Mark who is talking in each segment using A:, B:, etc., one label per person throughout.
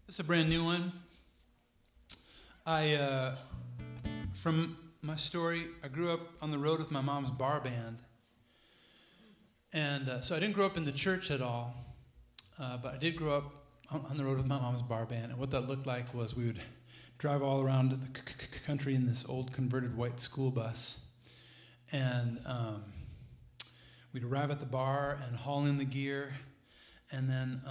A: This is a brand new one. From my story, I grew up on the road with my mom's bar band. And so I didn't grow up in the church at all, but I did grow up on the road with my mom's bar band. And what that looked like was we would drive all around the country in this old converted white school bus. And we'd arrive at the bar and haul in the gear. And then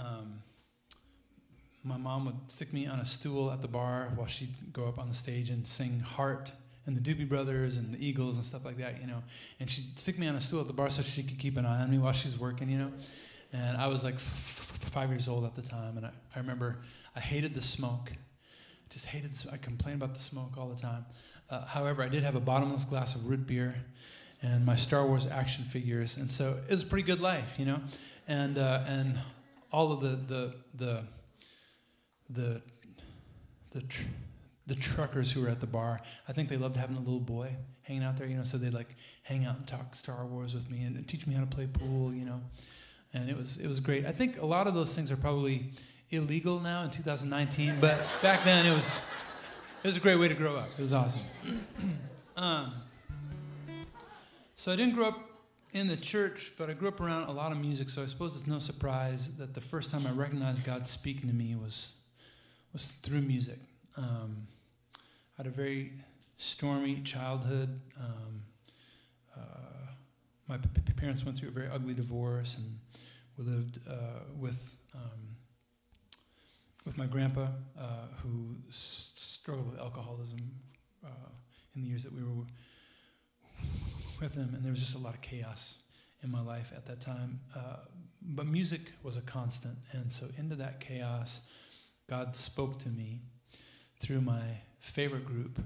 A: my mom would stick me on a stool at the bar while she'd go up on the stage and sing Heart and the Doobie Brothers and the Eagles and stuff like that, you know. And she'd stick me on a stool at the bar so she could keep an eye on me while she was working, you know. And I was like 5 years old at the time, and I remember I hated the smoke. I complained about the smoke all the time. However, I did have a bottomless glass of root beer and my Star Wars action figures, and so it was a pretty good life, you know. And all of the truckers who were at the bar, I think they loved having a little boy hanging out there, you know, so they'd like hang out and talk Star Wars with me and teach me how to play pool, you know. And it was great. I think a lot of those things are probably illegal now in 2019, but back then it was a great way to grow up. It was awesome. So I didn't grow up in the church, but I grew up around a lot of music, so I suppose it's no surprise that the first time I recognized God speaking to me was through music. I had a very stormy childhood. My parents went through a very ugly divorce, and we lived with my grandpa, who struggled with alcoholism in the years that we were with him, and there was just a lot of chaos in my life at that time. But music was a constant, and so into that chaos, God spoke to me through my favorite group,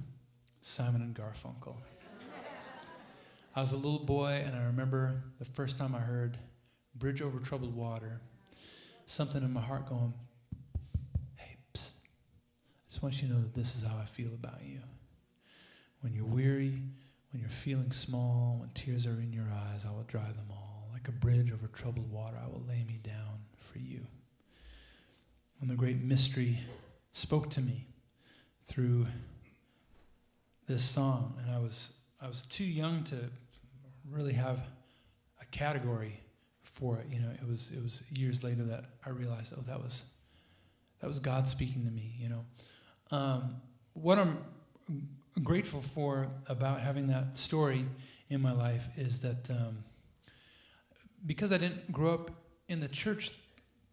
A: Simon and Garfunkel. I was a little boy, and I remember the first time I heard Bridge Over Troubled Water, something in my heart going, hey, psst, I just want you to know that this is how I feel about you. When you're weary, when you're feeling small, when tears are in your eyes, I will dry them all. Like a bridge over troubled water, I will lay me down for you. And the great mystery spoke to me through this song, and I was too young to really have a category for it. You know, it was years later that I realized, oh, that was God speaking to me. You know, what I'm grateful for about having that story in my life is that because I didn't grow up in the church,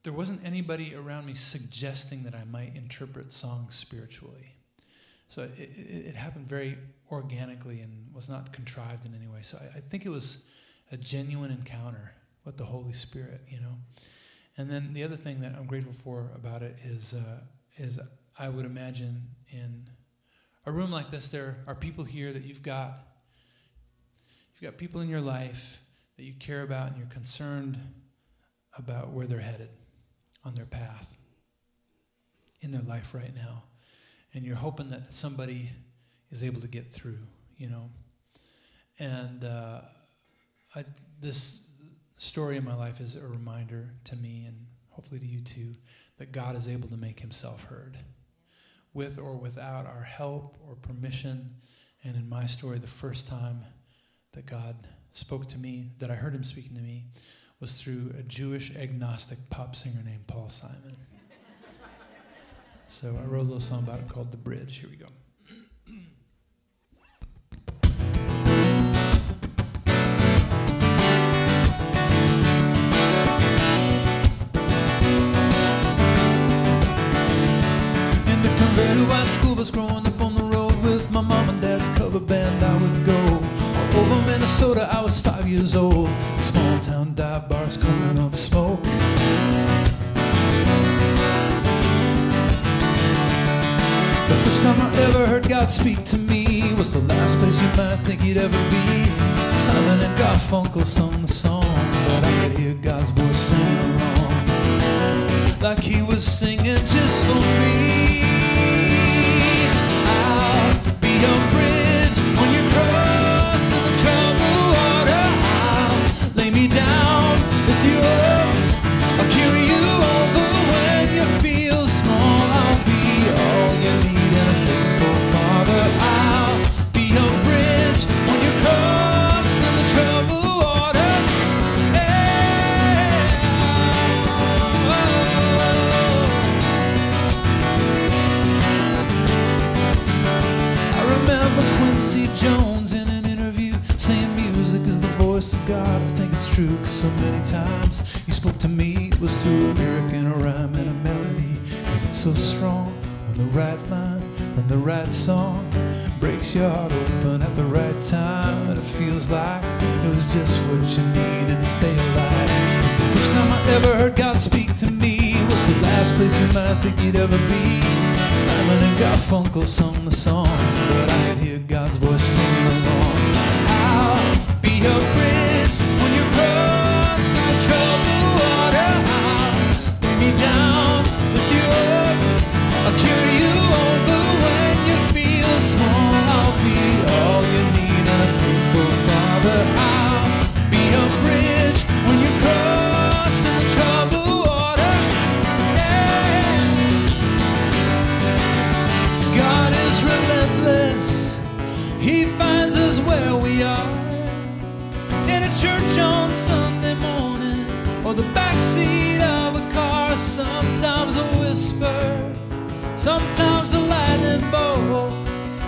A: there wasn't anybody around me suggesting that I might interpret songs spiritually. So it happened very organically and was not contrived in any way. So I think it was a genuine encounter with the Holy Spirit, you know. And then the other thing that I'm grateful for about it is I would imagine in a room like this, there are people here that you've got people in your life that you care about and you're concerned about where they're headed on their path in their life right now. And you're hoping that somebody is able to get through, you know. And this story in my life is a reminder to me, and hopefully to you too, that God is able to make himself heard with or without our help or permission. And in my story, the first time that God spoke to me, that I heard him speaking to me, was through a Jewish agnostic pop singer named Paul Simon. So I wrote a little song about it called The Bridge. Here we go. In the converted white school bus, growing up on the road with my mom and dad's cover band, I would go all over Minnesota. I was 5 years old. Small town dive bars covered on smoke. The first time I ever heard God speak to me was the last place you might think he'd ever be. Simon and Garfunkel sung the song, but I could hear God's voice singing along, like he was singing just for me. I'll be your bridge when you're crossing the troubled water. I'll lay me down with you. I'll carry you over when you feel small. true, 'cause so many times you spoke to me was through a lyric and a rhyme and a melody. 'Cause it's so strong when the right line from the right song breaks your heart open at the right time, and it feels like it was just what you needed to stay alive. 'Cause the first time I ever heard God speak to me was the last place you might think you'd ever be. Simon and Garfunkel sung the song, but I could hear God's voice singing along. I'll be your bridge when you're crossing the troubled water. I'll bring me down, lift you up, I'll carry you over when you feel small. I'll be all you need and a faithful Father. I'll be your bridge when you're crossing the troubled water. Yeah. God is relentless, He finds us where we are, in a church on Sunday morning or the backseat of a car. Sometimes a whisper, sometimes a lightning bolt,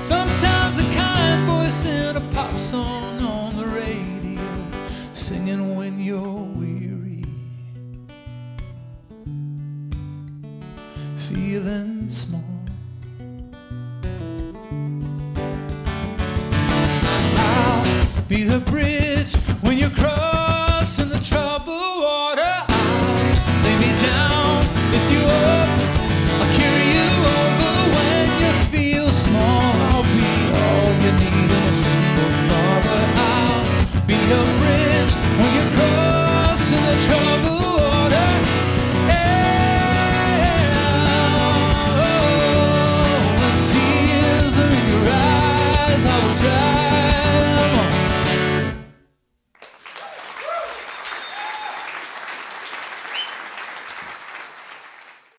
A: sometimes a kind voice in a pop song on the radio, singing when you're weary, feeling small. I'll be the bridge when you're crossing